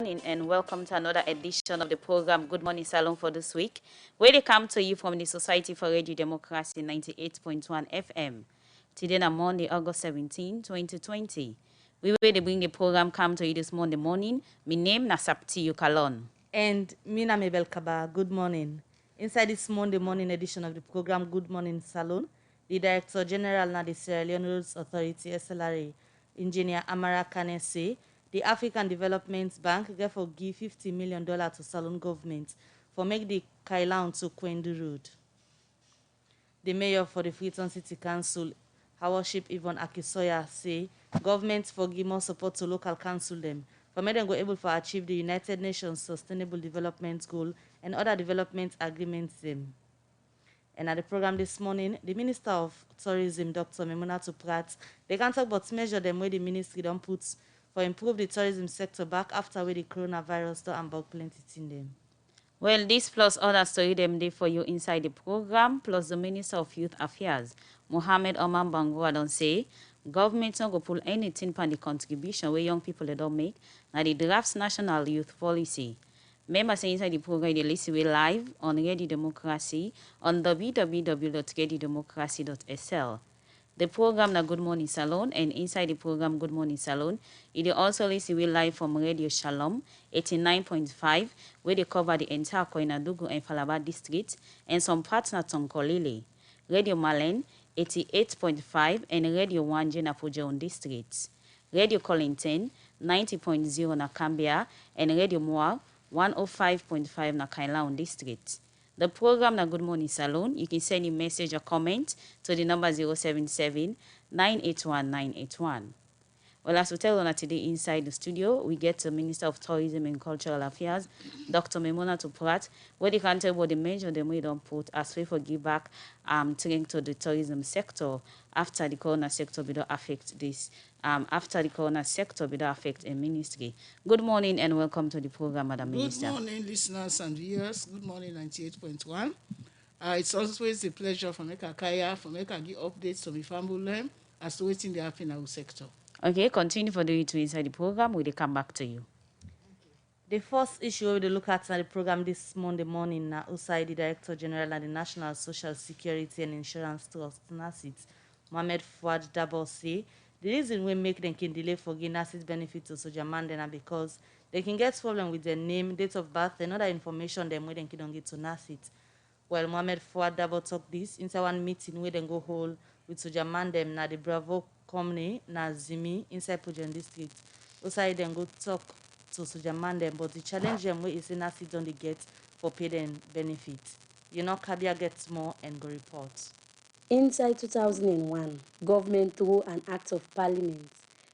morning and welcome to another edition of the program Good Morning Salon for this week, where they come to you from the Society for Radio Democracy 98.1 FM. Today on Monday, August 17, 2020. We will bring the program come to you this morning. My name is Nasapti Yukalon. And Mina Mabel Kaba, good morning. Inside this Monday morning edition of the program Good Morning Salon, the Director General of the Sierra Leone Roads Authority, SLRA, Engineer Amara Kane say, the African Development Bank therefore give $50 million to Salon government for make the Kailaun to Kwendu Road. The mayor for the Freetown City Council, Her Worship Yvonne Akisoya, say government for give more support to local council them for make them go able to achieve the United Nations Sustainable Development Goal and other development agreements them. And at the program this morning, the Minister of Tourism, Dr. Memunatu Pratt, they can talk about measure them where the ministry don't put for improve the tourism sector back after where the coronavirus don't unbug plenty in them. Well, this plus other story them day for you inside the program, plus the Minister of Youth Affairs, Mohammed Omar Bangua, don't say government not go pull anything from the contribution where young people they don't make. Now the drafts national youth policy. Members inside the program they listen we live on Radio Democracy on www.radiodemocracy.sl. The program na Good Morning Salon, and inside the program Good Morning Salon, you also listen we live from Radio Shalom 89.5, where they cover the entire Koinadugu and Falaba district and some parts na Tonkolele. Radio Malen 88.5 and Radio Wanje na Pujeon districts. Radio Collington 90.0 na Cambia and Radio Moa 105.5 na Kailaun district. The program na Good Morning Salon, you can send a message or comment to the number 077 981 981. Well, as we tell you today inside the studio, we get the Minister of Tourism and Cultural Affairs, Dr. Memunatu Pratt, where they can tell what the measure they made on put as way for give back to the tourism sector after the corona sector will affect this. After the corona sector will affect a ministry. Good morning and welcome to the program, Madam Minister. Good morning, listeners and viewers. Good morning, 98.1. It's always a pleasure for Meka Kaya, for Meka give updates to my family as to what's in the happen in our sector. Okay, continue for the to inside the program. We'll come back to you. The first issue we look at the program this Monday morning na outside the Director General of the National Social Security and Insurance Trust, NASSIT, Mohamed Fuad Dabo say the reason we make them can delay for giving NASSIT benefit to Soja Mandela because they can get problem with their name, date of birth, and other information them where they can get to NASSIT. Well, Mohamed Fuad Dabo talk this inside one meeting where they go hold with Soja Mandem na the Bravo company na Zimi inside Pujan district. Outside them go talk to Soja Mandem, but the challenge them way is NASSIT don't they get for pay them benefit. You know, Kabia gets more and go report. Inside 2001, government through an act of parliament,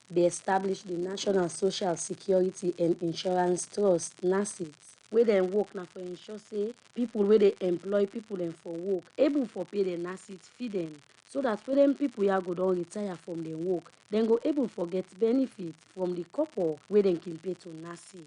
they established the National Social Security and Insurance Trust, NASSIT, where they work now for ensure say people where they employ people and for work able for pay the NASSIT fee them, so that when them people here go down retire from their work, then go able for get benefit from the couple where they can pay to NASSIT.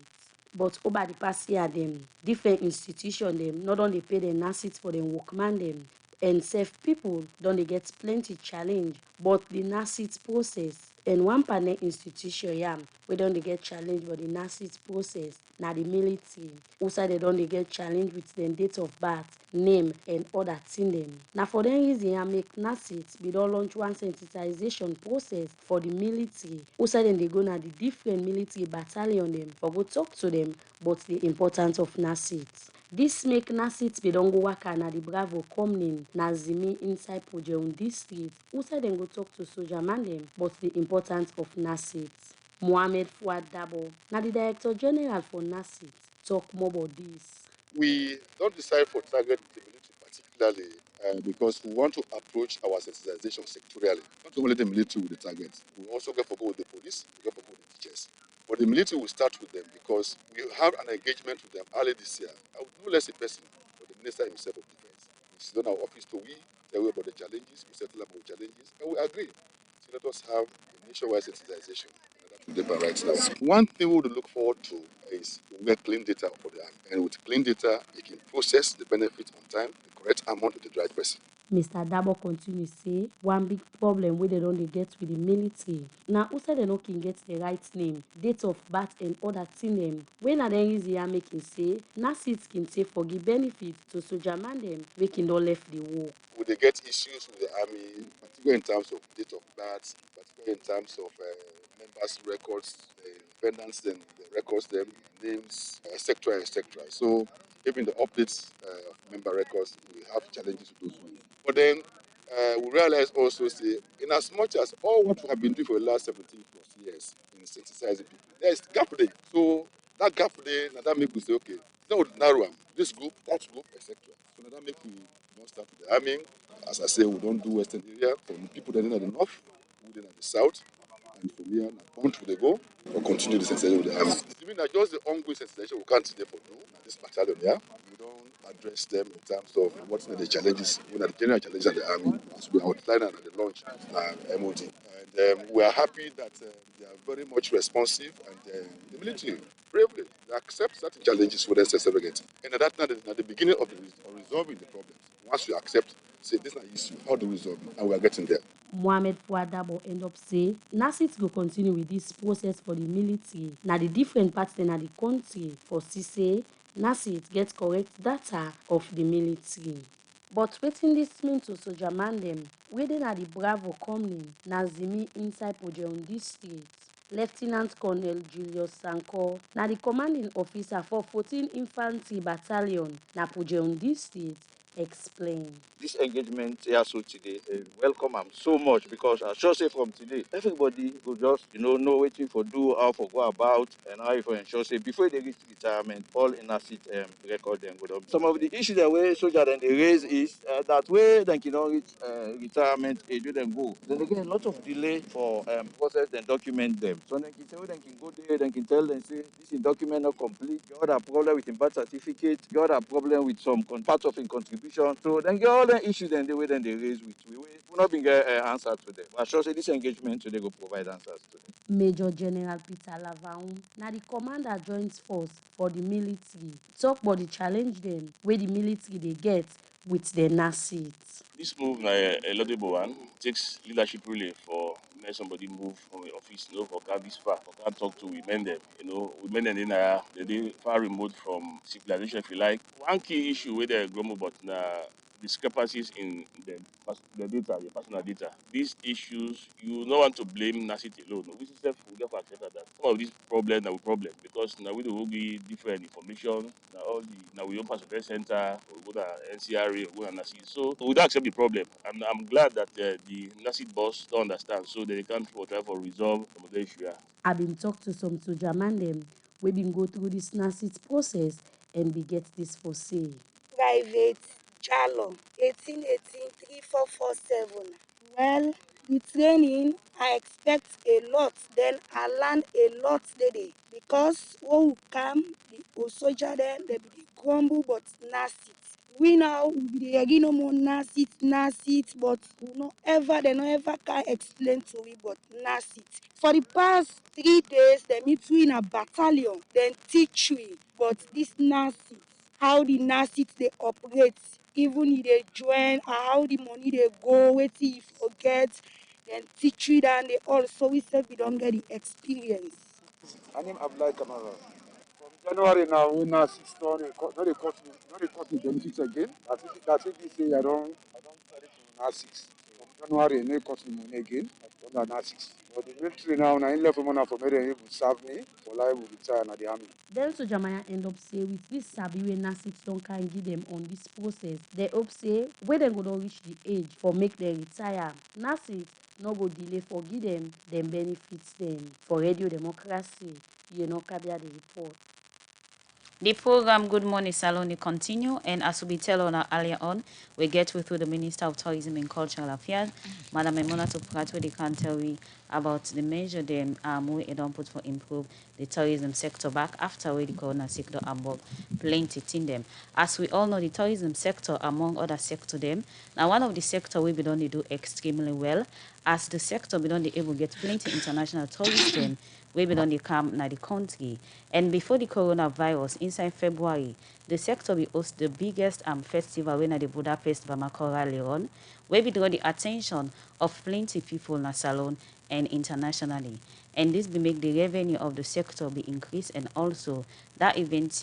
But over the past year, them different institutions them not only pay the NASSIT for them workman them. And safe people don't get plenty challenge, but the NASSIT process and one panel institution we don't get challenge for the NASSIT process. Now the military also they don't get challenge with them date of birth, name and other thing them. Now for them reason make NASSIT we don't launch one sensitization process for the military. Also then they go now the different military battalion them for go talk to them but the importance of NASSIT. This make NASSIT be don't go work na the Bravo company na Zimi inside Pujeon district. Also then go talk to Soja Mandem but the importance of NASSIT. Mohamed Fuad Dabo, na the Director General for NASSIT, talk more about this. We don't decide for target the military particularly because we want to approach our sensitization sectorially. Not only the military with the target, we also go for both the police, we go for both the teachers. But the military will start with them because we have an engagement with them early this year. I would no less a person, but the Minister himself of Defense. We sit in our office to tell you about the challenges, we settle about challenges, and we agree. So let us have a nationwide sensitization. Right now. One thing we would look forward to is we get clean data for the app. And with clean data, you can process the benefit on time, the correct amount to the right person. Mr. Dabo continue say one big problem wey dem don dey get with the military na who say dem no can get the right name, date of birth and other thing dem wey na dem use yarn make him say NASSIT can take for give benefit to soldier man dem wey him don left the war. We dey get issues with the army, particularly in terms of date of birth, particularly in terms of members' records, dependents, then the records, them names, etc., etc. So even the updates of member records, we have challenges with those ones. But then we realize also, say, in as much as all what we have been doing for the last 17 plus years in sensitizing people, there is gap there. So that gap there, now that make we say, okay, now narrow this group, that group, etc. So now that make we don't start with the army. As I say, we don't do Western area. For the people that are in the north, we in the south, and from here, punch will they go, or continue the sensitization with the army. Even that just the ongoing sensitization we can't therefore do this battalion here. We don't address them in terms of what are the challenges, what are the general challenges of the army, as we outlined at the launch of MOD. And we are happy that they are very much responsive, and the military bravely they accept certain challenges for themselves again. And at that time, at the beginning of resolving the problems, once you accept, say this is an issue, how do we resolve it? And we are getting there. Mohammed Fuadabo end up say NASSIT go continue with this process for the military. Now the different parts in the country for see say NASSIT get correct data of the military. But wetin this mean to soldier man dem wey dey na the Bravo company na Zimi inside Pojeon district. Lieutenant Colonel Julius Sanko na the commanding officer for 14 Infantry Battalion na Pojeon district explain. This engagement here so today, welcome am so much because I sure say from today, everybody go just know wetin for do, how for go about, and how you for ensure say before they reach retirement, all in NASSIT record them go down. Some of the issues that way soldier then they raise is that way they cannot reach retirement age wey dem go. Then again, a lot of delay for process and document them. So they can say they can go there, they can tell them say this is document not complete, you got a problem with the birth certificate, you got a problem with some part of in contribution. So then get all the issues then the way then they raise with we will not be get answer to them. But I sure say this engagement today go provide answers to them. Major General Peter Lavaun na the commander joint force for the military talk about the challenge dem wey the military dey get with the NASSIT. This move a laudable one. Takes leadership really for make somebody move from the office, for can this far, for can talk to women them. Women them in they far removed from civilization if you like. One key issue with the grumble but discrepancies in the data, the personal data. These issues, you don't want to blame NASSIT alone. We self will never accept that. Some of these problems are problem because now we will give different information. Now all the now we open a center, we go to NCRA, we go to NASSIT. So we don't accept the problem. I'm glad that the NASSIT boss don't understand, so they can't try for resolve some of the issue. I been talk to some soldier man dem wey been go through this NASSIT process and be get this for say. Private Jalom 1818 3447. Well, the training I expect a lot, then I learn a lot today because when we come, the soldier then they be grumble but NASSIT. We now we be dey no more NASSIT, but they no ever can explain to we but NASSIT. For the past 3 days, they meet we in a battalion, then teach we, but this NASSIT, how the NASSIT they operate, even if they join, how the money they go, wetin you forget, then teach you that, and they also we said we don't get the experience. My name Abdullah Kamara. From January now, we now six don't they cut me benefits again. That's it. This year I don't carry to now six. From January, they cut me money again. I don't now six. But the military now in level money for me they will serve me for life will retire in the army. Then soldier man end up say with this sabi wey NASSIT don can give them on this process, they hope say when they go don reach the age for make them retire, NASSIT no go delay for give them benefits them. For Radio Democracy, Kabia the report. The program Good Morning Salon will continue, and as we tell on earlier on, we get with the Minister of Tourism and Cultural Affairs, Madam Emona Tupukat, they can tell we about the measure them we don't put for improve the tourism sector back after we the corona sector above plenty in them. As we all know, the tourism sector among other sector them now one of the sector we don't do extremely well as the sector be don dey able get plenty international tourists dem wey be don dey come na the country. And before the coronavirus, inside February, the sector will host the biggest festival wey na the Budapest Bamako Leon, wey be draw the attention of plenty people na Salone and internationally. And this will make the revenue of the sector be increased, and also that event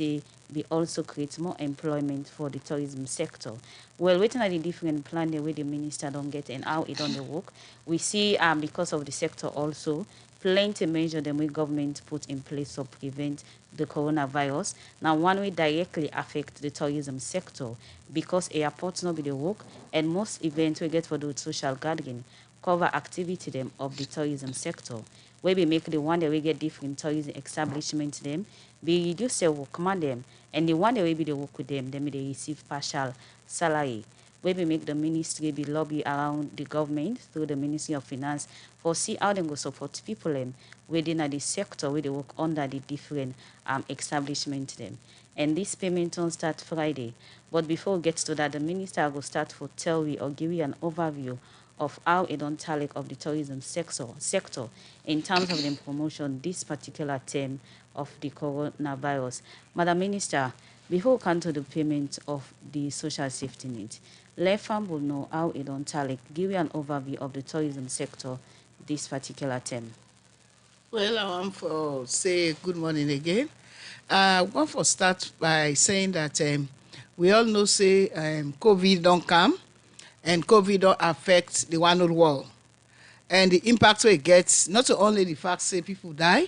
be also create more employment for the tourism sector. Well, waiting at the different plan the way the minister don't get and how it on the work, we see because of the sector also plenty measure them way government put in place to prevent the coronavirus. Now, one way directly affect the tourism sector because airports not be the work, and most events we get for the social gathering cover activity them of the tourism sector. Where we make the one that we get different tourism establishments them be reduce their work man them, and the one that we be the work with them they receive partial salary. Where we make the ministry be lobby around the government through the Ministry of Finance for see how they go support people them within the sector where they work under the different establishment them. And this payment on start Friday. But before we get to that, the minister will start for tell you or give you an overview of how it don't tally of the tourism sector in terms of the promotion this particular term of the coronavirus. Madam Minister, before we come to the payment of the social safety net, let farm will know how it don't tally. Give you an overview of the tourism sector this particular term. Well, I want to say good morning again. I want to start by saying that we all know say COVID don't come, and COVID don't affect the one whole world. And the impact we get, not only the fact say people die,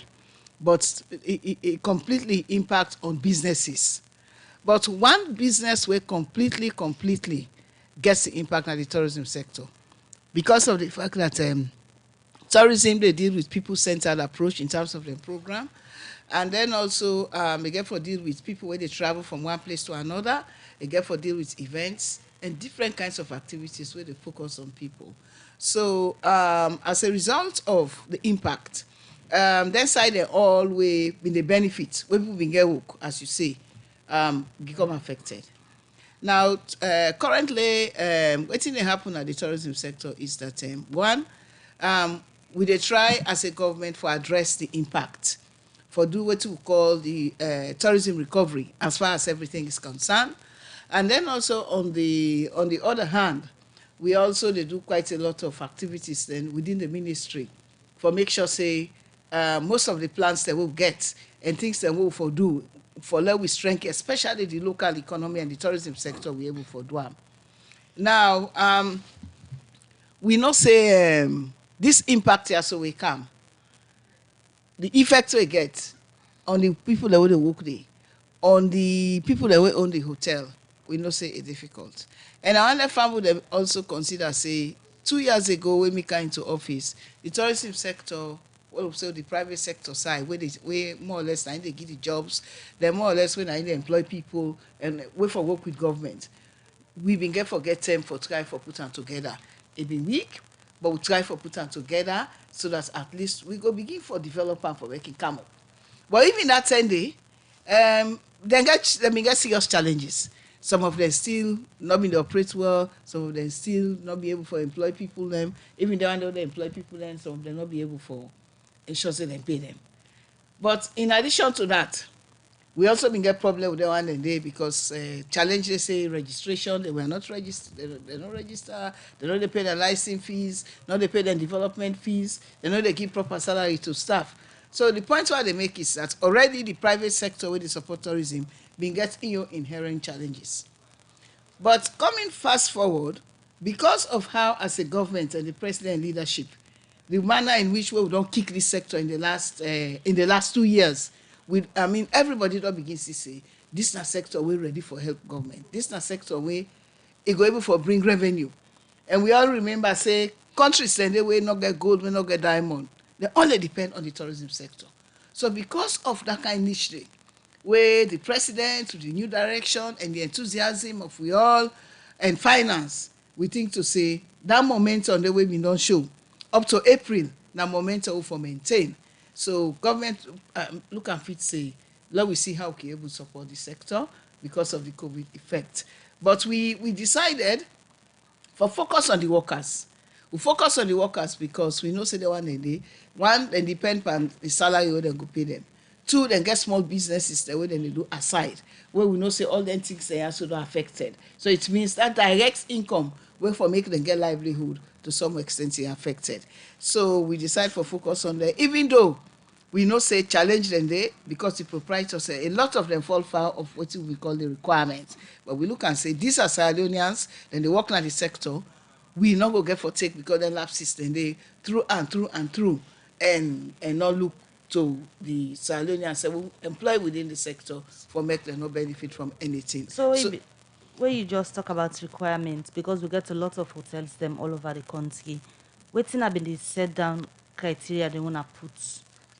but it completely impact on businesses. But one business where completely gets the impact on the tourism sector because of the fact that tourism they deal with people-centered approach in terms of the program, and then also they get for deal with people where they travel from one place to another. They get for deal with events and different kinds of activities where they focus on people. So as a result of the impact, then side they all way been the benefit when people been get work, as you say, become affected. Now, currently, wetin dey happen at the tourism sector is that one, we dey try as a government for address the impact, for do wetin we call the tourism recovery as far as everything is concerned, and then also on the other hand, we also dey do quite a lot of activities then within the ministry for make sure say most of the plans that we'll get and things that we'll for do for let we strengthen, especially the local economy and the tourism sector, we able for do am. Now, we know say this impact here so we come, the effect we get on the people that will dey work there, on the people that will own the hotel, we know say it difficult. And our other family dem also consider say 2 years ago when we came into office, the tourism sector, well, so the private sector side, where more or less na they give the jobs, they more or less when they employ people and wait for work with government. We been get them for try for put them together. It been weak, but we try for put them together so that at least we go begin for develop am for making come up. But even that same day, they get serious challenges. Some of them still not being operate well, some of them still not be able to employ people them. Even though they employ people them, some of them not be able for ensure that they pay them. But in addition to that, we also been get problem with the one and day because challenge they say registration, they were not registered, they don't register, they know they pay their license fees, not they pay their development fees, they know they give proper salary to staff. So the point why they make is that already the private sector with the support tourism been getting your inherent challenges. But coming fast forward, because of how as a government and the president leadership, the manner in which we don't kick this sector in the last 2 years, everybody don't begin to say this na sector we ready for help government. This na sector we it go able for bring revenue. And we all remember say countries then they will not get gold, will not get diamond. They only depend on the tourism sector. So because of that kind of initiative, where the president with the new direction and the enthusiasm of we all and finance, we think to say that momentum the way we don't show up to April, now momentum for maintain. So government look and fit say, let we see how we can able to support the sector because of the COVID effect. But we decided for focus on the workers. We focus on the workers because we know say the one dem depend on the salary wey dem go pay them. Two, dem get small businesses the way dem dey do aside, wey we know say all dem things dey also don affected. So it means that direct income wey for make dem get livelihood to some extent e affected. So we decide for focus on them, even though we know say challenge dem dey because the proprietors say a lot of them fall foul of wetin we call the requirements. But we look and say these are Sierra Leoneans, dem dey work na the sector, we no go get for take because dem lapses dem dey through and through and through, and not look to the Sierra Leoneans say we employ within the sector for make dem no benefit from anything. So when you just talk about requirements, because we get a lot of hotels them all over the country, wetin have been the set down criteria they wanna put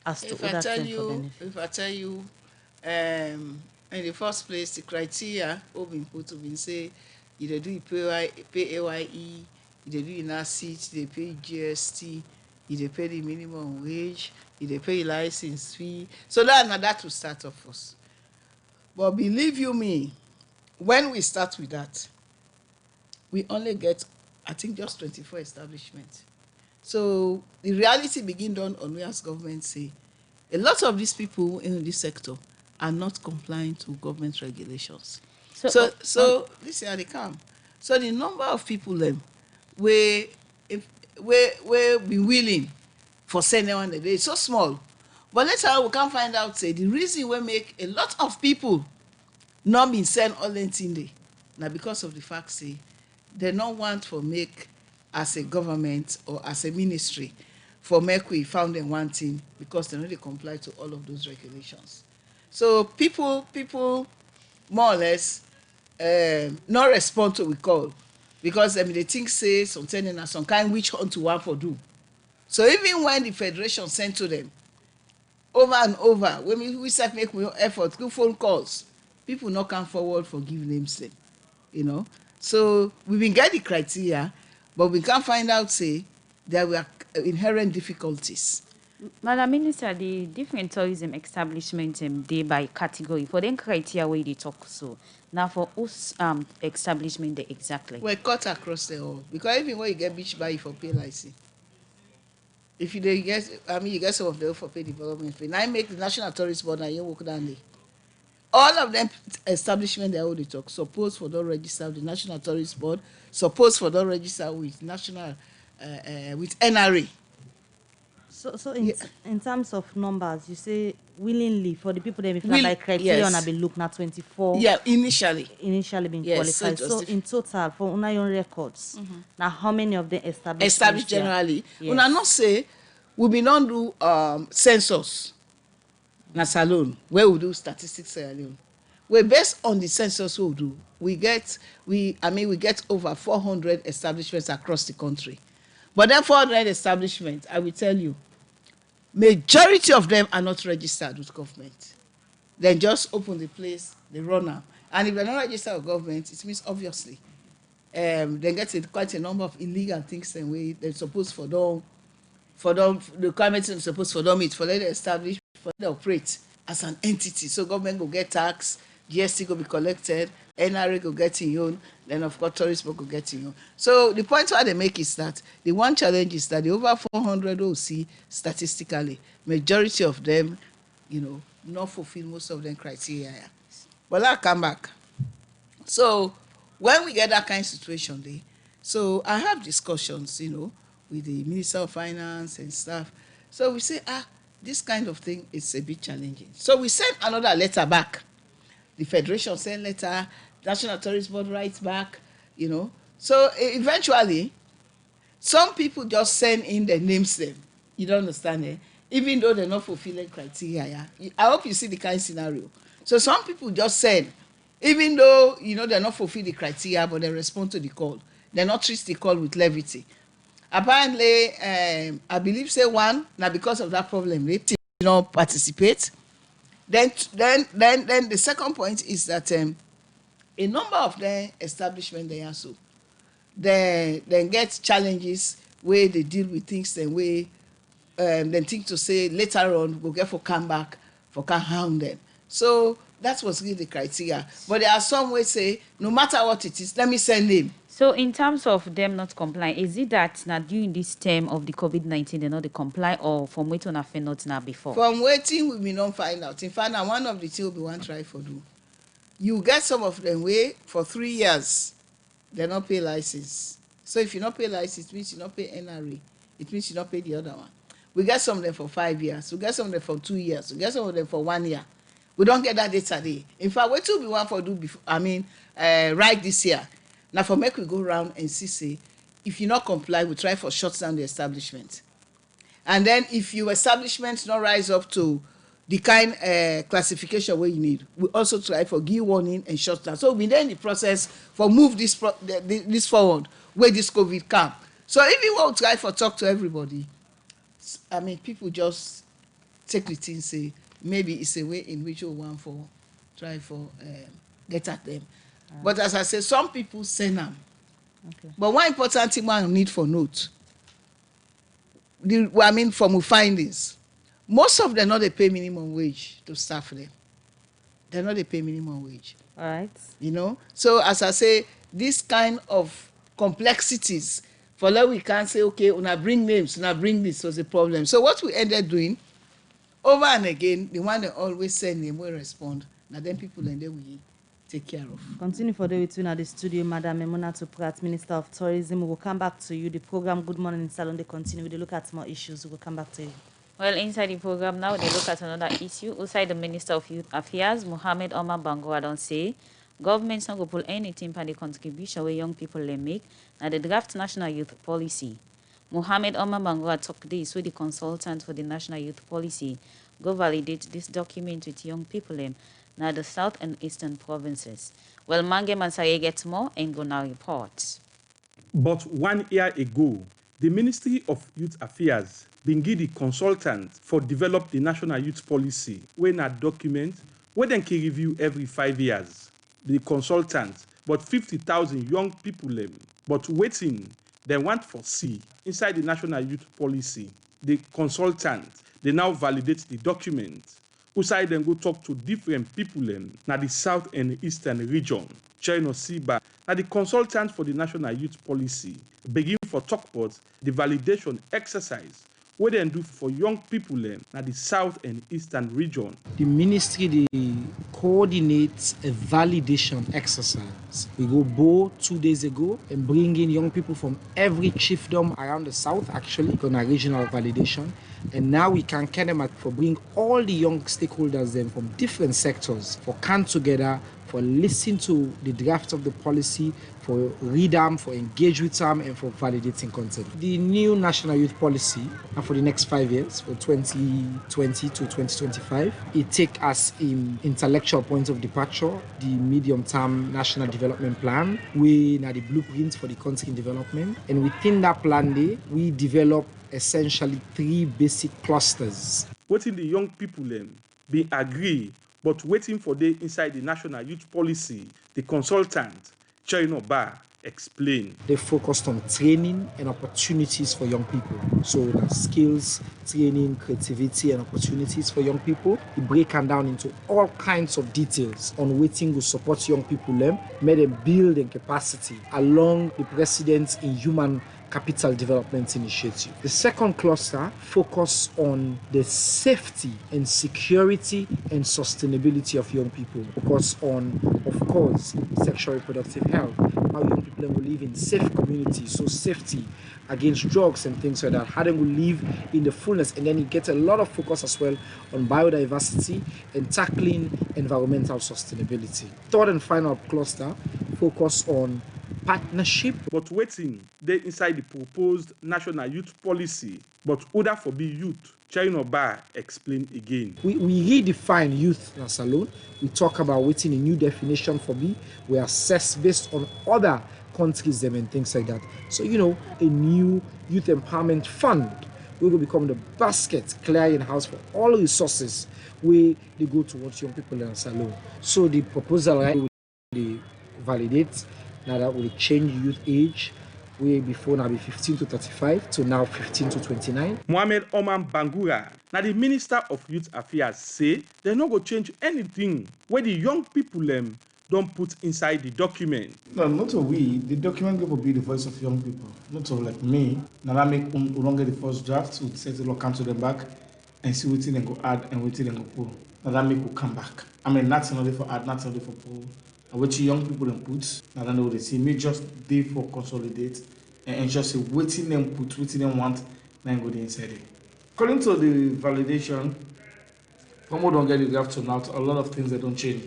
as to If I other tell things for you, benefit? in the first place, the criteria wey been put been say you dey do pay AYE, you dey do NASSIT, you dey pay GST, you dey pay the minimum wage, you dey pay license fee. So that will start off first. But believe you me, when we start with that, we only get, I think, just 24 establishments. So the reality begin dawn on we as government say a lot of these people in this sector are not complying to government regulations. So this year they come. So the number of people them we be willing for sending one a day is so small. But later we can find out say the reason we make a lot of people not been send all them thing day now because of the fact say they don't want for make as a government or as a ministry for make we found them one thing because they know they comply to all of those regulations. So people more or less not respond to we call because they think say something and some kind which hunt to one for do. So even when the federation sent to them over and over, when we start make more effort, good phone calls, people not come forward for give names them, you know. So we been get the criteria, but we can't find out say there were inherent difficulties. Madam Minister, the different tourism establishments dey by category. For them criteria where they talk so. Now for us establishment they exactly. We're cut across the whole. Because even when you get beach bar, you for pay license. If you dey get, you get some of them for pay development fee. Now I make the National Tourist Board and you work down there. All of them establishment they already talk. Suppose for don't register with the National Tourist Board. Suppose for don't register with national with NRA. So in terms of numbers, you say willingly for the people that be by criteria yes. and be look now 24. Yeah, initially Been yes, qualified. So in total for una own records, now how many of them established generally. Yes. Una not say we be not do census na salon where we do statistics alone. We based on the census we do. We get over 400 establishments across the country. But then 400 establishments, I will tell you, majority of them are not registered with government. They just open the place, they run now. And if they're not registered with government, it means obviously they get quite a number of illegal things and way they're supposed for them the requirements are supposed for them meet for them to establish for them to operate as an entity. So government go get tax, GST go be collected, NRA go get in own, then of course tourist board go get in own. So the point why they make is that the one challenge is that the over 400 OC statistically, majority of them, not fulfill most of them criteria. But I'll come back. So when we get that kind of situation, so I have discussions, with the Minister of Finance and stuff. So we say, this kind of thing is a bit challenging. So we send another letter back. The Federation sent letter, National Tourist Board writes back, So eventually, some people just send in their names them. You don't understand it? Even though they're not fulfilling criteria. I hope you see the kind of scenario. So some people just send, even though, they're not fulfilling the criteria, but they respond to the call. They're not treat the call with levity. Apparently, I believe say one, now because of that problem, they did not participate. Then the second point is that a number of the establishment they also they get challenges where they deal with things the way then think to say later on we'll get for come back for can harm them. So that was really the criteria. But there are some way say no matter what it is, let me send him. So in terms of them not complying, is it that now during this term of the COVID-19 they not they comply, or from waiting on a not now before? From waiting, we may not find out. In fact, now one of the things we want try for do. You get some of them way for 3 years, they not pay license. So if you not pay license, it means you not pay NRA. It means you not pay the other one. We get some of them for 5 years. We get some of them for 2 years. We get some of them for 1 year. We don't get that data day. In fact, what will be one for do before? Right this year. Now for make we go around and see say, if you not comply, we try for shut down the establishment. And then if your establishment not rise up to the kind classification where you need, we also try for give warning and shut down. So we then in the process for move this forward where this COVID come. So if you want to try for talk to everybody, people just take the thing, say maybe it's a way in which you want for try for get at them. But as I say, some people send them. Okay. But one important thing I need for note, from findings, most of them not they pay minimum wage to staff them. They're not they pay minimum wage. All right. So as I say, this kind of complexities, for that we can't say, okay, una bring names, una bring this was a problem. So what we ended doing, over and again, the one that always send name will respond. Now then people and then we take care of. Continue for the between at the studio, Madam Emunatu Pratt, Minister of Tourism. We will come back to you. The program Good Morning Salon, they continue. We look at more issues. We will come back to you. Well, inside the program now, they look at another issue. Outside the Minister of Youth Affairs, Mohammed Omar Bangura, don't say government's not going to pull anything for the contribution where young people they make. Now, the draft National Youth Policy. Mohammed Omar Bangura talked this with the consultant for the National Youth Policy. Go validate this document with young people now the South and Eastern provinces. Well, Mange Mansare gets more and go now report. But 1 year ago, the Ministry of Youth Affairs been give the consultant for develop the National Youth Policy, when a document where they can review every 5 years. The consultant, but 50,000 young people, but waiting, they want for see inside the National Youth Policy. The consultant, they now validate the document. Outside then go talk to different people now the South and Eastern region. Chino Siba, now the consultant for the National Youth Policy, begin for talk about the validation exercise what they do for young people now the South and Eastern region. The ministry coordinates a validation exercise. We go 2 days ago and bring in young people from every chiefdom around the South, actually, on a regional validation. And now we can kind of for bring all the young stakeholders then from different sectors for come together, for listen to the draft of the policy, for read them, for engage with them, and for validating content. The new National Youth Policy for the next 5 years, for 2020 to 2025, it takes us in intellectual point of departure, the medium-term National Development Plan, we now the blueprint for the country in development, and within that plan, we develop essentially 3 basic clusters. Waiting the young people be agree, but waiting for them inside the National Youth Policy, the consultant, Chino Ba, explain. They focused on training and opportunities for young people. So that's skills, training, creativity, and opportunities for young people. We break them down into all kinds of details on waiting to support young people, made them build their capacity along the President's in Human Capital Development Initiative. The second cluster focuses on the safety and security and sustainability of young people. Focus on, of course, sexual reproductive health, how young people will live in safe communities, so safety against drugs and things like that, how they will live in the fullness, and then you get a lot of focus as well on biodiversity and tackling environmental sustainability. Third and final cluster focus on partnership. But waiting, they inside the proposed National Youth Policy, but order for be youth. Chino Ba explain again. We redefine youth in our salon. We talk about waiting a new definition for me. We assess based on other countries them and things like that. So, a new youth empowerment fund will become the basket clearing house for all resources where they go towards young people in our salon. So the proposal will validate. Now that will change youth age, way before now be 15 to 35 to now 15 to 29. Mohammed Omar Bangura, now the Minister of Youth Affairs, say they're not going to change anything where the young people don't put inside the document. No, not a we. The document will be the voice of young people. Not all like me. Now that make longer the first draft, we set it come to them back and see what they go add and what they go pull. Now that make will come back. I mean, not only for add, not only for pull. And what young people then put, now that know they see me just day for consolidate and ensure say waiting them put, waiting them want, then go the inside it. According to the validation, Como don't get it draft to now, a lot of things that don't change.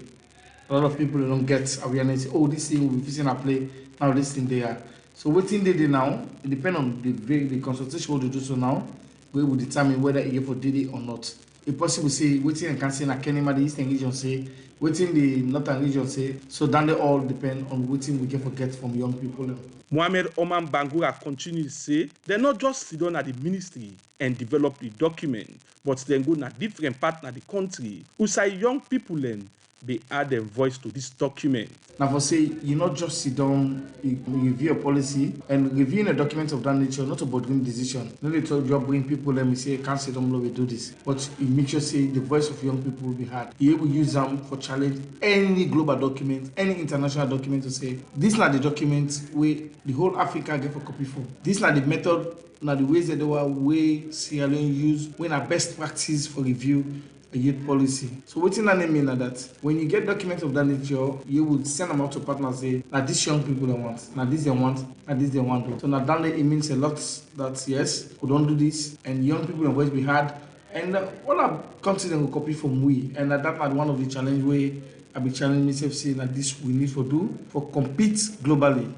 A lot of people don't get awareness. Oh, this thing will be fixing a play. Now this thing they are. So what thing they do now, it depends on the consultation what they do so now, we will determine whether it for did it or not. If possible say waiting and can say na Kenema the Eastern region say, waiting the Northern region say, so then they all depend on waiting we can forget from young people. Mohamed Oman Bangura continues to say they not just sit down at the ministry and develop the document, but then go na different part of the country who say young people then they add their voice to this document. Now, for say, you not just sit down, you review a policy, and reviewing a document of that nature, not about doing decision. Not they told you bring people, let me say, can't sit down, we do this. But you make sure, say, the voice of young people will be heard. You will use them for challenge any global document, any international document to say, this is not the document where the whole Africa get for copy for. This is not the method, not the ways that they were way Sierra Leone use, when our best practice for review a youth policy. So what's in that mean that when you get documents of that nature, you would send them out to partners say, now these young people they want, now this they want, now this they want. So now that it means a lot that yes, we don't do this, and young people will always be hard. And all our countries will copy from we, and that one of the challenge where I be challenging myself saying that this we need to do for compete globally.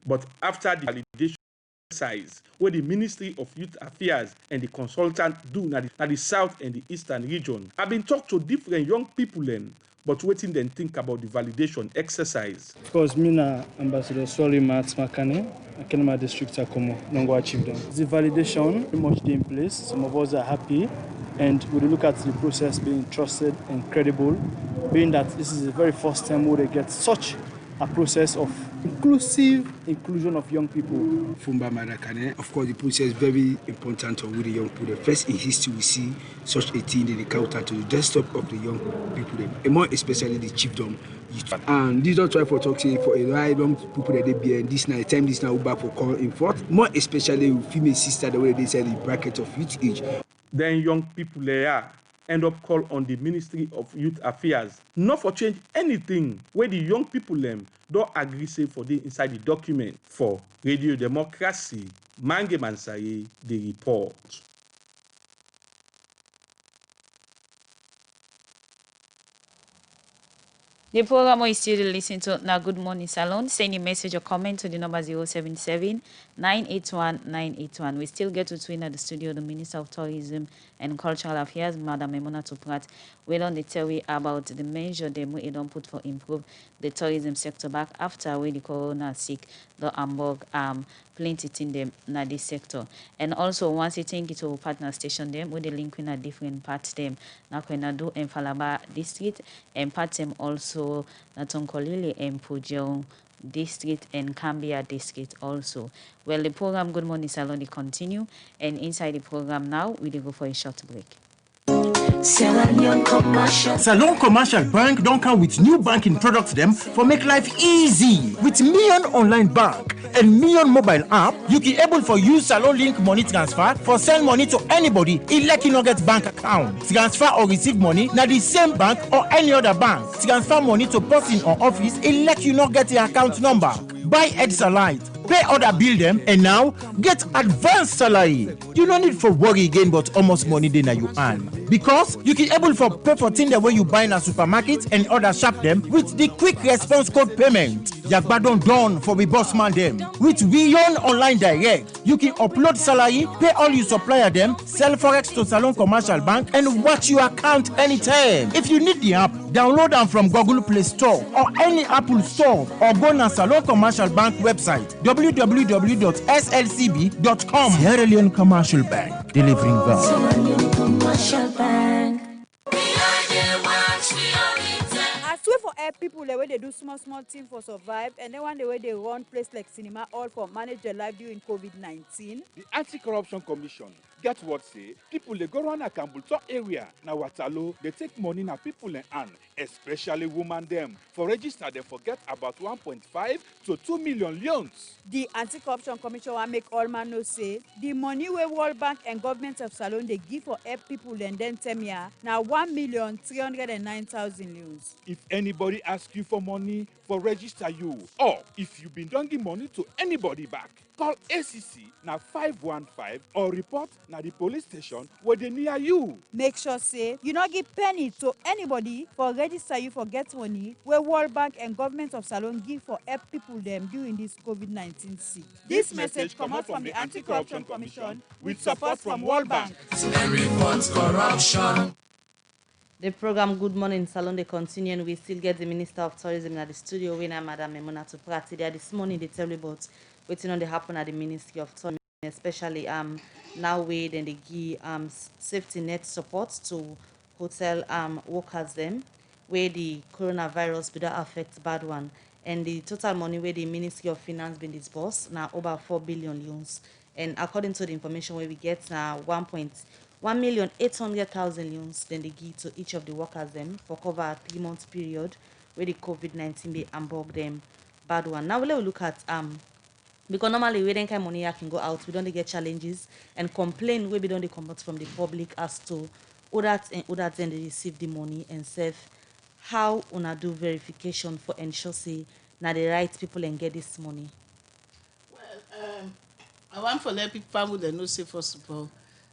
But after the validation exercise, where the Ministry of Youth Affairs and the consultant do na the South and the Eastern region, I've been talked to different young people then, but waiting then think about the validation exercise. Of course, me na Ambassador Swally Mats Makane, Akenema District Akomo, Nongwa Chiefdom. The validation very much in place. Some of us are happy, and we look at the process being trusted and credible, being that this is the very first time where they get such a process of inclusion of young people. Fumba Marakane, of course, the process is very important with the young people. The first in history we see such a thing in the counter to the desktop of the young people, and more especially the chiefdom. And this don't try for talking for a ride on people that they be and this night time, this now back for call in forth. More especially with female sister, the way they say the bracket of youth age. Then young people there end up call on the Ministry of Youth Affairs not for change anything where the young people them don't agree say for the inside the document. For Radio Democracy, Mange Mansaye, the report. The program is still listening to now Good Morning Salon. Send a message or comment to the number 077 981 981. We still get to twin at the studio the Minister of Tourism and Cultural Affairs, Madam Emona Tuprat. We don't tell you about the measure they don't put for improve the tourism sector back after when the corona sick the Hamburg plenty in them na this sector. And also once you think it will partner station them with the link in a different parts them na do and Falaba district and part them also na Tonkolili and Pujong district and Cambia district also. Well, the program Good Morning Salon will continue, and inside the program now we will go for a short break. Salon Commercial Bank don't come with new banking products them for make life easy. With Million Online Bank and Million Mobile app, you can able for use Salon Link money transfer for send money to anybody like you not get bank account. Transfer or receive money na the same bank or any other bank. Transfer money to person or office like you not get the account number. Buy Ed-Salite, pay other bill them, and now get advanced salary. You don't need for worry again, but almost money then you earn. Because you can able for pay for things the way you buy in a supermarket and other shop them with the quick response code payment. Yagbadon done for we boss man them. With Beyond Online Direct, you can upload salary, pay all your supplier them, sell forex to Salon Commercial Bank, and watch your account anytime. If you need the app, download them from Google Play Store or any Apple Store, or go to Salon Commercial Bank website www.slcb.com. Sierra Leone Commercial Bank, delivering value. Sierra Leone Commercial Bank. I swear for help people the way they do small thing for survive, and then one the way they run place like cinema all for manage their life during COVID-19. The Anti-Corruption Commission get what say people they go run a Kambulto area na Watalo they take money na people in hand, especially women them. For register they forget about 1.5 to 2 million loans. The Anti-Corruption Commission wan make all man know say the money wey World Bank and government of Salone dey give for help people and then term year na 1,309,000 loans. If anybody ask you for money, for register you, or if you been don't give money to anybody back, call ACC na 515 or report na the police station where they near you. Make sure say you no give penny to anybody for register you for get money wey World Bank and government of Salone give for help people them during this COVID-19 sick. This message comot from the Anti-Corruption Commission with support from World Bank. The program Good Morning Salon they continue, and we still get the Minister of Tourism at the studio, winner Madam Memuna Tuprati. There this morning they tell me about waiting on the happen at the Ministry of Tourism, especially now we then they give safety net support to hotel workers them where the coronavirus be that affect bad one, and the total money where the Ministry of Finance been disbursed now over 4 billion loans, and according to the information where we get now 1,800,000 loans then they give to each of the workers them for cover a 3-month period where the COVID-19 be ambog them bad one. Now we'll look at because normally we don't kind of money can go out, we don't get challenges and complain where we don't come out from the public as to others then they receive the money and serve how una do verification for ensure say now the right people and get this money. Well, I want for let people they know say first of all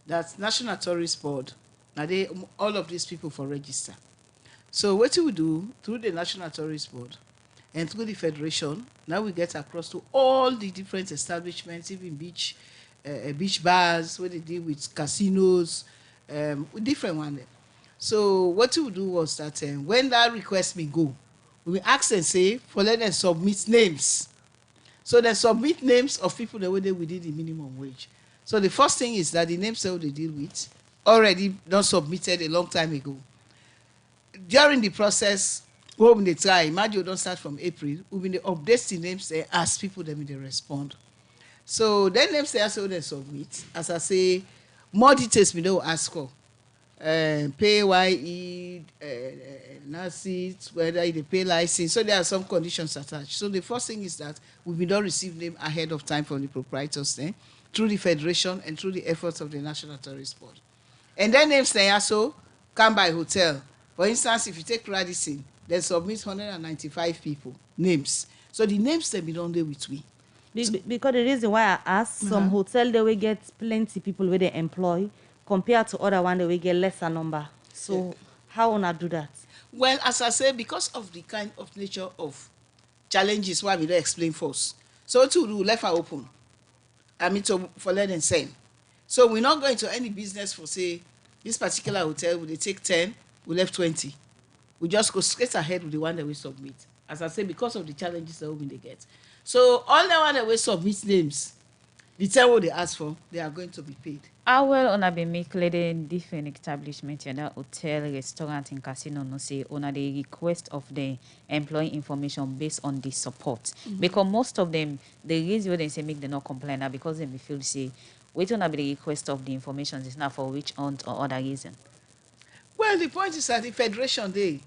that National Tourist Board, now they all of these people for register. So what we do through the National Tourist Board and through the Federation, now we get across to all the different establishments, even beach bars, where they deal with casinos, different one. So what we do was that when that request may go, we ask and say for let them submit names. So they submit names of people that were there within the minimum wage. So the first thing is that the names that they deal with already not submitted a long time ago. During the process, when they try, imagine you don't start from April, when they update the names, they ask people them they respond. So then names they also they submit. As I say, more details we don't ask for. PAYE, NASSIT, whether they pay license. So there are some conditions attached. So the first thing is that we don't receive them ahead of time from the proprietors then, through the Federation and through the efforts of the National Tourist Board. And then names they also come by hotel. For instance, if you take Radisson, they submit 195 people, names. So the names they be done there with we. Because the reason why I ask, some hotel they will get plenty people where they employ compared to other one they will get lesser number. So how wanna do that? Well, as I say, because of the kind of nature of challenges why we don't explain first. So to do left are open. I mean for let them send. So we're not going to any business for say this particular hotel will they take 10, we left 20. We just go straight ahead with the one that we submit. As I say, because of the challenges that we get. So all the one that we submit names, the time what they ask for, they are going to be paid. How well on been make leading different establishment and hotel, restaurant, and casino no say on the request of the employee information based on the support. Because most of them the reason why they say make them not complain now because they feel say wait on the request of the information is not for which aunt or other reason. Well, the point is that the Federation Day,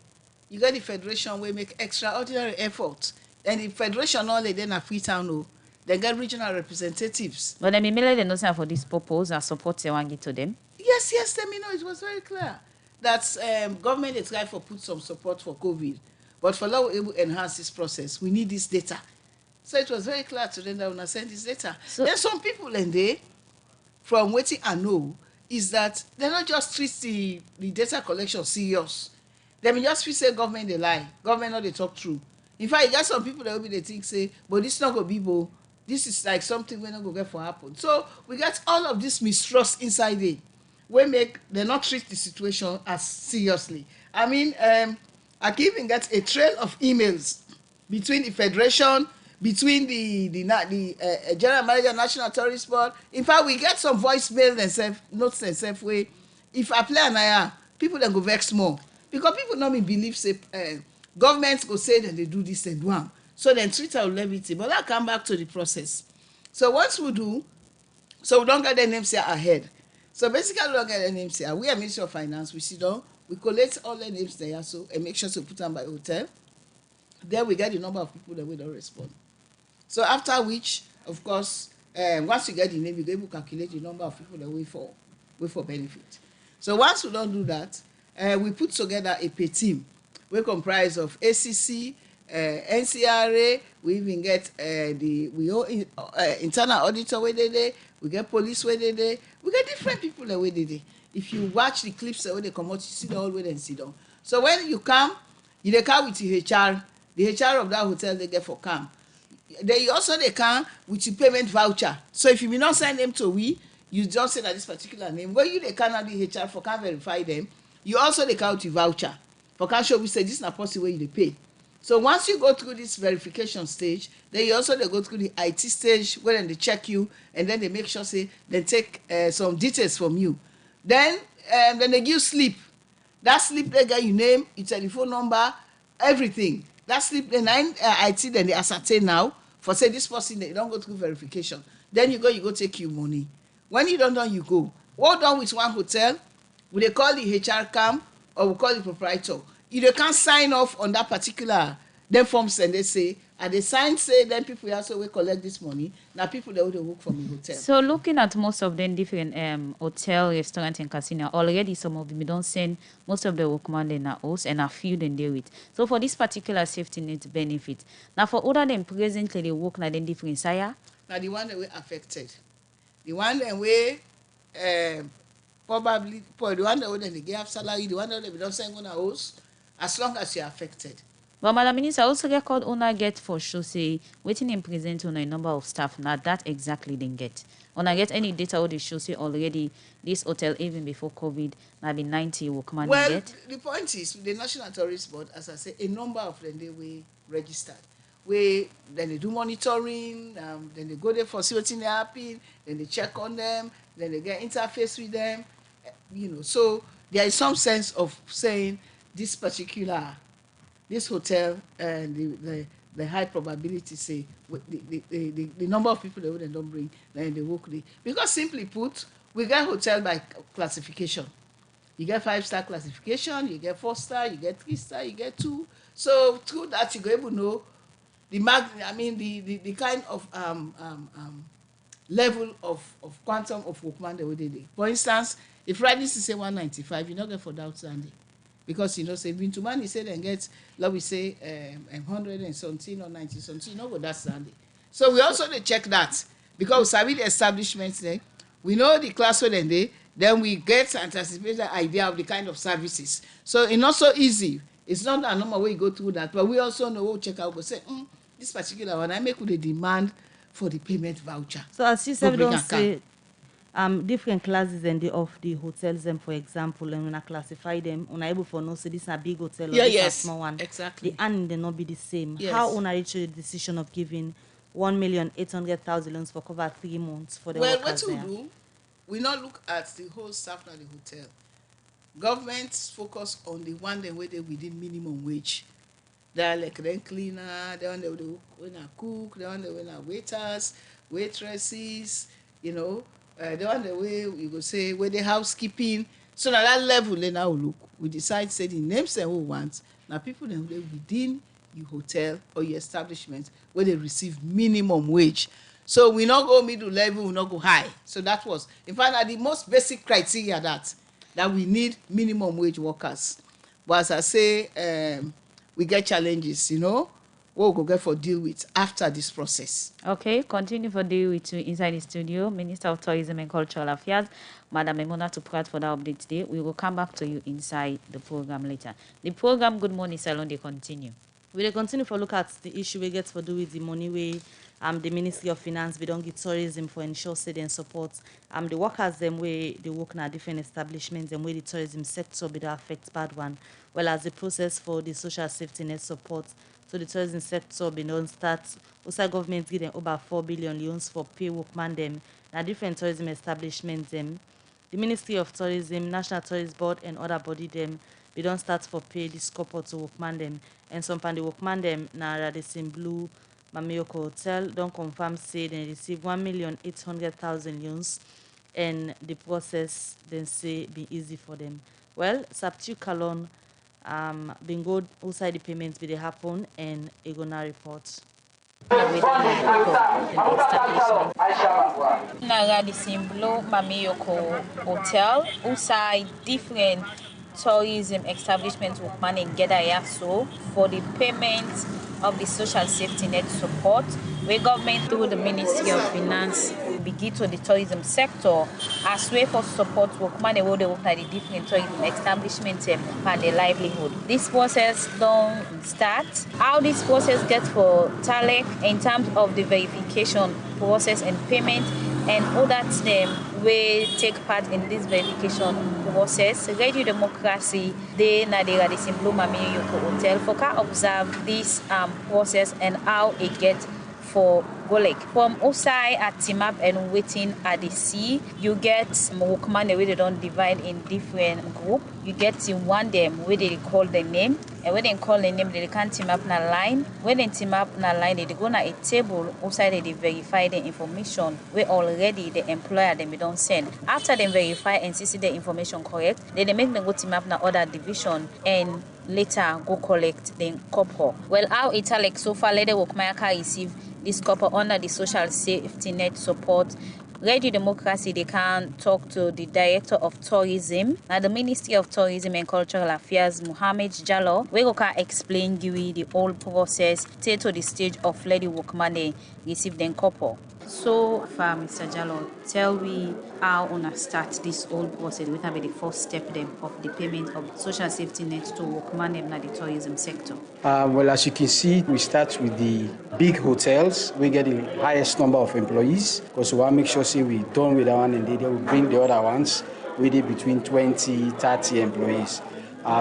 you got the Federation will make extraordinary efforts. And the Federation only then a free town no. They get regional representatives. But I mean, they know for this purpose and support they want to give to them. Yes, let me know. It was very clear that government is trying to put some support for COVID, but for now we able to enhance this process, we need this data. So it was very clear to them that we send this data. So, there's some people in there, from waiting I know, is that they not just treat the data collection serious. They may just feel say government they lie, government not they talk true. In fact, you got some people that will be they think say, but this not gonna be bo. This is like something we're not going to get for happen. So we got all of this mistrust inside there. We make they not treat the situation as seriously. I mean, I can even get a trail of emails between the Federation, between the General Manager, National Tourist Board. In fact, we get some voicemail themselves, notes themselves way. If I play an IR, people then go vex more. Because people normally believe say government go say that they do this and do am, so then treat am with levity, but that come back to the process. So once we do, so we don't get the names here ahead. So basically, we don't get the names here. We are Ministry of Finance. We sit down, we collect all the names there, so and make sure to put them by hotel. Then we get the number of people that we don't respond. So after which, of course, once you get the name, you go able to calculate the number of people that wait for benefit. So once we don't do that, we put together a pay team. We comprise of ACC, NCRA. We even get internal auditor where they dey. We get police where they dey. We get different people that where they dey. If you watch the clips where they come out, you see the whole way they sit down. So when you come, you dey come with the HR. The HR of that hotel they get for come. They also they come with your payment voucher. So if you may not send them to we, you just say that this particular name. When you they cannot the HR for can verify them, you also they count your voucher. For can show we say this is not possible you they pay. So once you go through this verification stage, then you also they go through the IT stage where then they check you and then they make sure say they take some details from you. Then they give slip. That slip they get your name, your telephone number, everything. That slip the nine IT then they ascertain now for say this person they don't go through verification. Then you go take your money. When you don't done, you go. What done with one hotel, we they call the HR cam or we call the proprietor. If they can't sign off on that particular them forms and they say, and they sign say then people also will collect this money. Now people they would work from the hotel. So looking at most of them different hotel, restaurant and casino, already some of them don't send most of the workmen in a house and a few then deal with. So for this particular safety net benefit, now for other than presently they work na then different sire. Now the one that were affected, the one that were probably the one that they get salary, the one that they don't send on a house, as long as you're affected. But Madam Minister, also record owner get for sure say waiting in present on a number of staff. Now that exactly they get. Owner get any data or they show say already this hotel even before COVID now be 90 workman well, get. The point is the National Tourist Board, as I say, a number of them they were registered. Then they do monitoring, then they go there for see what's in their happy, then they check on them, then they get interface with them, So there is some sense of saying this hotel and the high probability say the number of people they wouldn't don't bring then they work there. Because simply put, we get hotel by classification. You get 5-star classification, you get 4-star, you get 3-star, you get 2. So through that you go able to know the kind of level of quantum of workman they would do. For instance, if Friday is say 195, you not get for that outstanding. Because say been to man, he say then get, let we say 100 and something or 90 something, you know what that's Sunday. So we also they check that because we sabi the establishments there. We know the class where then we get anticipated idea of the kind of services. So it's not so easy. It's not a normal way you go through that, but we also know we'll check out, we say, this particular one, I make with the demand for the payment voucher. So as you said, don't say different classes and of the hotels them, for example, and when I classify them, when I able for no say this is a big hotel or this is a small one. Exactly. The earning they not be the same. Yes. How on I reach the decision of giving 1,800,000 loans for cover 3 months for the workers there? What we do, we not look at the whole staff at the hotel. Governments focus on the one that where they within minimum wage. They are like rent cleaner, the one that when I cook, the one that when I waiters, waitresses, the one that way you go say where the housekeeping. So now that level they now look. We decide say the names they who want. Now people then within your hotel or your establishment where they receive minimum wage. So we not go middle level, we not go high. So that was in fact the most basic criteria that we need minimum wage workers. But as I say, we get challenges, what we'll go get for deal with after this process. Okay, continue for deal with you inside the studio. Minister of Tourism and Cultural Affairs, Madam Emona Tuprat for that update today. We will come back to you inside the program later. The program Good Morning Salon, they continue. We will continue for look at the issue we get for do with the money way the Ministry of Finance we don't get tourism for ensure say and support the workers them way they work in different establishments and where the tourism sector be the affect bad one. Well as the process for the social safety net support. So the tourism sector be don't start. Also government give them over 4 billion loans for pay workman them. Now different tourism establishments them. The Ministry of Tourism, National Tourist Board and other body them we don't start for pay this couple to workman them. And some pan the workman them now Radisson Blue Mamioko Hotel don't confirm say they receive 1,800,000 euros and the process then say be easy for them. Well, Saptu Kalon been good outside the payments be they happen and a gonna report. Naga the Simblo Mamiyoko Hotel, outside different tourism establishments will manage gather so for the payment of the social safety net support, where government through the Ministry of Finance begin to the tourism sector as way for support workman and they work at the different tourism establishments and their livelihood. This process don't start. How this process gets for TALEC in terms of the verification process and payment and other them will take part in this verification process. Radio Democracy, they na the Radisson Blue Mami Yoko Hotel for can observe this process and how it gets for Golek. From Osai at Timap and waiting at the sea, you get Mokman where they don't divide in different group. You get in one them where they call the name, and when they call the name, they can't team up na line. When they team up na line, they go na a table outside they verify the information where already the employer them don't send. After they verify and see the information correct, they make them go team up na other division and later go collect the copper. Well, how Italic so far later Wokmayaka receive this copper under the social safety net support. Radio Democracy, they can talk to the Director of Tourism at the Ministry of Tourism and Cultural Affairs, Mohammed Jallo, where we can explain the whole process till to the stage of Lady Workman receive them copper. So far, Mr. Jallo, tell me how on start this whole process. We have the first step them of the payment of social safety net to workman in the tourism sector. Well, as you can see, we start with the big hotels. We get the highest number of employees because we want to make sure say we done with that one and they will bring the other ones with it between 20, 30 employees.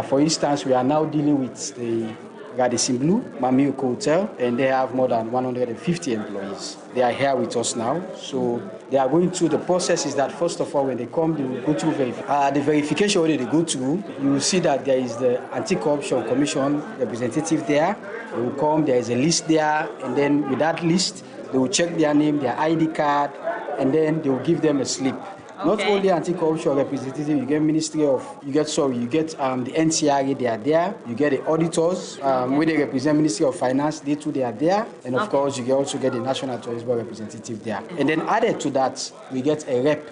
For instance, we are now dealing with the Radisson Blue Mamioko Hotel, and they have more than 150 employees. They are here with us now, so they are going through the process. Is that first of all, when they come, they will go through the verification. When they go through, you will see that there is the Anti-Corruption Commission representative there. They will come. There is a list there, and then with that list, they will check their name, their ID card, and then they will give them a slip. Okay. Not only anti-corruption representative, you get the NCRA, they are there. You get the auditors, where they represent Ministry of Finance, they too, they are there. And of course, you also get the National Tourism Board representative there. And then added to that, we get a rep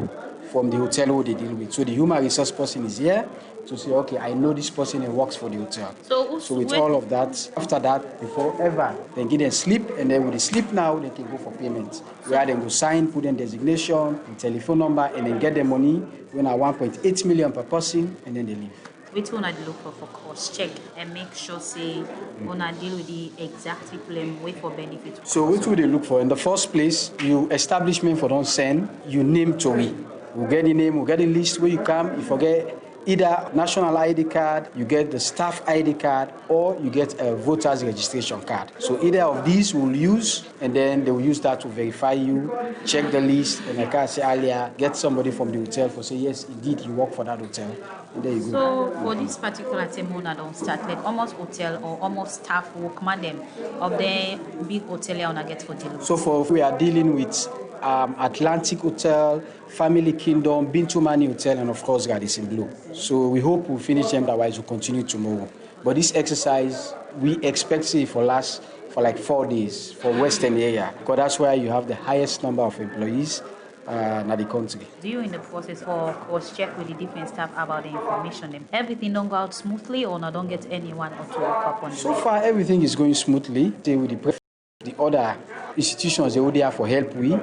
from the hotel who they deal with. So the human resource person is here to say, okay, I know this person and works for the hotel. So with all of that, after that, before ever, they get a slip, and then with the slip now, they can go for payment. Where they go sign, put in designation, and telephone number, and then get the money, when at 1.8 million per person, and then they leave. Which one I look for cross check and make sure say when I deal with the exact people and wait for benefit. So which would they look for? In the first place, you establishment for don't send, you name to me. We'll get the name, we'll get the list where you come, you forget either national ID card, you get the staff ID card, or you get a voter's registration card. So either of these we'll use, and then they will use that to verify you, check the list, and like I said earlier, get somebody from the hotel for say, yes, indeed, you work for that hotel. And there you go. So for this particular thing, I don't start like almost hotel or almost staff workman them of the big hotel I get for deal. So we are dealing with Atlantic Hotel, Family Kingdom, Bintu Mani Hotel, and of course Radisson Blue. So we hope we'll finish them, otherwise we'll continue tomorrow. But this exercise, we expect it for last for like 4 days for Western area, because that's where you have the highest number of employees in the country. Do you in the process for cross-check with the different staff about the information? Everything don't go out smoothly or not don't get anyone or to work up on? So far, everything is going smoothly. With the other institutions they would there for help we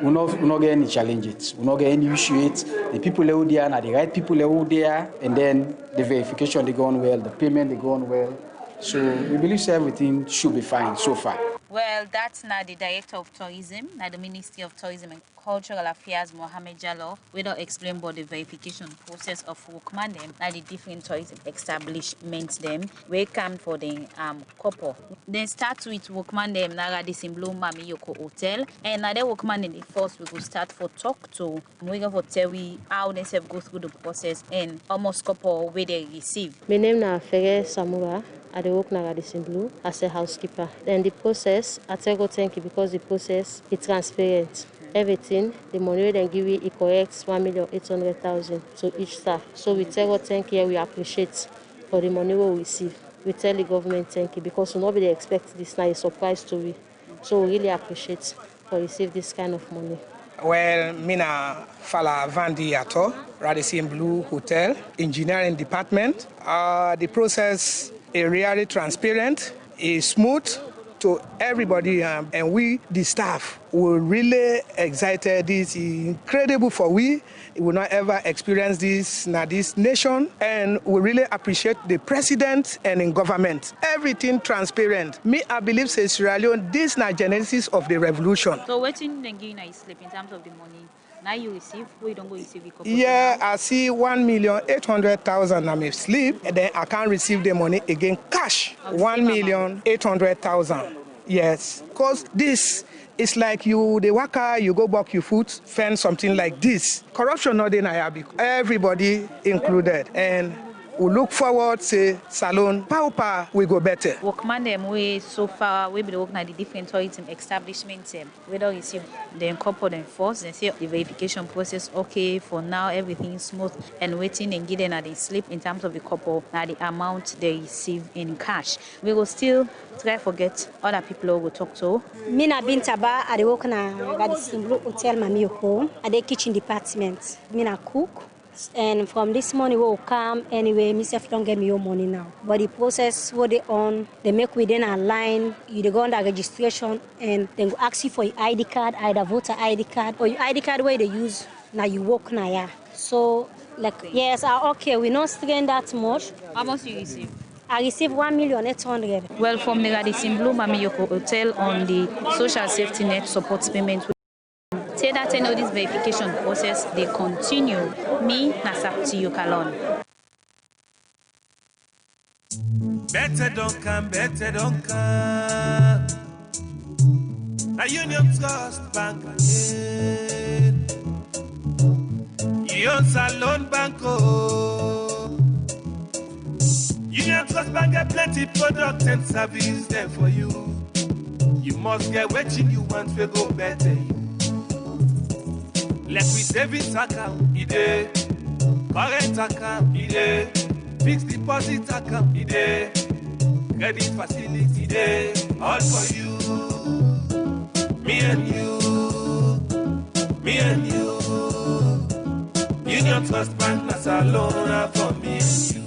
not get any challenges, we not get any issue. The people who there are the right people who there, and then the verification they go on well, the payment they go on well. So we believe everything should be fine so far. Well, that's now the Director of Tourism, now the Ministry of Tourism and Cultural Affairs, Mohammed Jallo, we don't explain about the verification process of workman them, now the different tourism establishments them, we come for the couple. Then start with workman them, now the Simblo Mami Yoko Hotel, and now the workman in the first we will start for talk to, we go for tell we how they have go through the process and almost couple where they receive. My name is Fege Samura. I work now at the Blue as a housekeeper. Then the process, I tell God thank you because the process is transparent. Everything, the money they give you, it corrects 1,800,000 to each staff. So we tell God thank you, we appreciate for the money we receive. We tell the government thank you because nobody expects this now, a surprise to we. So we really appreciate for receive this kind of money. Well, Mina Fala Vandi Ato, Radisson Blue Hotel, Engineering Department. The process is really transparent, is smooth to everybody, and we, the staff, were really excited. This is incredible for we. We will not ever experience this in this nation, and we really appreciate the president and in government. Everything transparent. Me, I believe, say Sierra Leone, this is the genesis of the revolution. So what in the gain is sleep in terms of the money? Now you receive, we don't go receive it. Yeah, I see 1,800,000 I may sleep, and then I can't receive the money again cash. 1,800,000. Yes, because this is like the worker, you go back your foot, fend something like this. Corruption not in Ayabi, everybody included, and we look forward to Salon, Paupa, we go better. Workman them we so far we be the work na the different tourism establishments them. We don't receive the incorporate them first. They say the verification process okay for now, everything is smooth and waiting and getting at the slip in terms of the couple now the amount they receive in cash. We will still try to get other people we will talk to. Mina Bintaba at the work na Radisson Blue Hotel Mami Yoko at the kitchen department. Mina cook. And from this money will come anyway, myself don't get me your money now. But the process what they on, they make within a line, you go on the registration and then go ask you for your ID card, either voter ID card or your ID card where they use now you work now, yeah. So like yes, okay, we not strain that much. How much you receive? I received 1,800,000. Well, from the Radisson Blue Mami Yoko Hotel on the social safety net support payment. Say that this verification process they continue. Me Nasapti Yukalon. Better don't come. A Union Trust Bank again. Union Salon Banco. Union Trust Bank get plenty products and service there for you. You must get what you want to go better. Like we savings account, ide. Current account, ide. Fixed deposit account, ide. Credit facility, ide. All for you. Me and you. Union Trust Bank, that's a loan for me and you.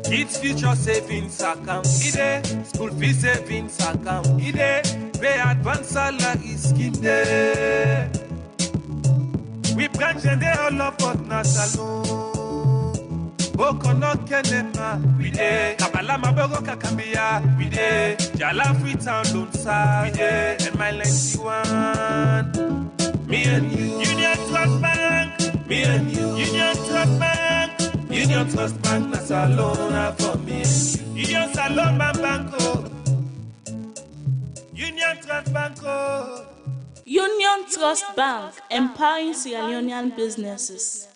Kids future savings account, ide. School fee savings account, ide. Pay advance salary scheme there. We branch and they all up at Nassalo. Boko no kenema, we dey. Kabala mabogo kakambia, we dey. Jala Freetown Lonsa, we dey. And my 91, me and you. Union Trust Bank, me and you. Union Trust Bank, Union Trust Bank, Nassalo for me and you. Union Salon Banco. Union Trust Bank. Union Trust Bank, empowering Sierra Leonean businesses.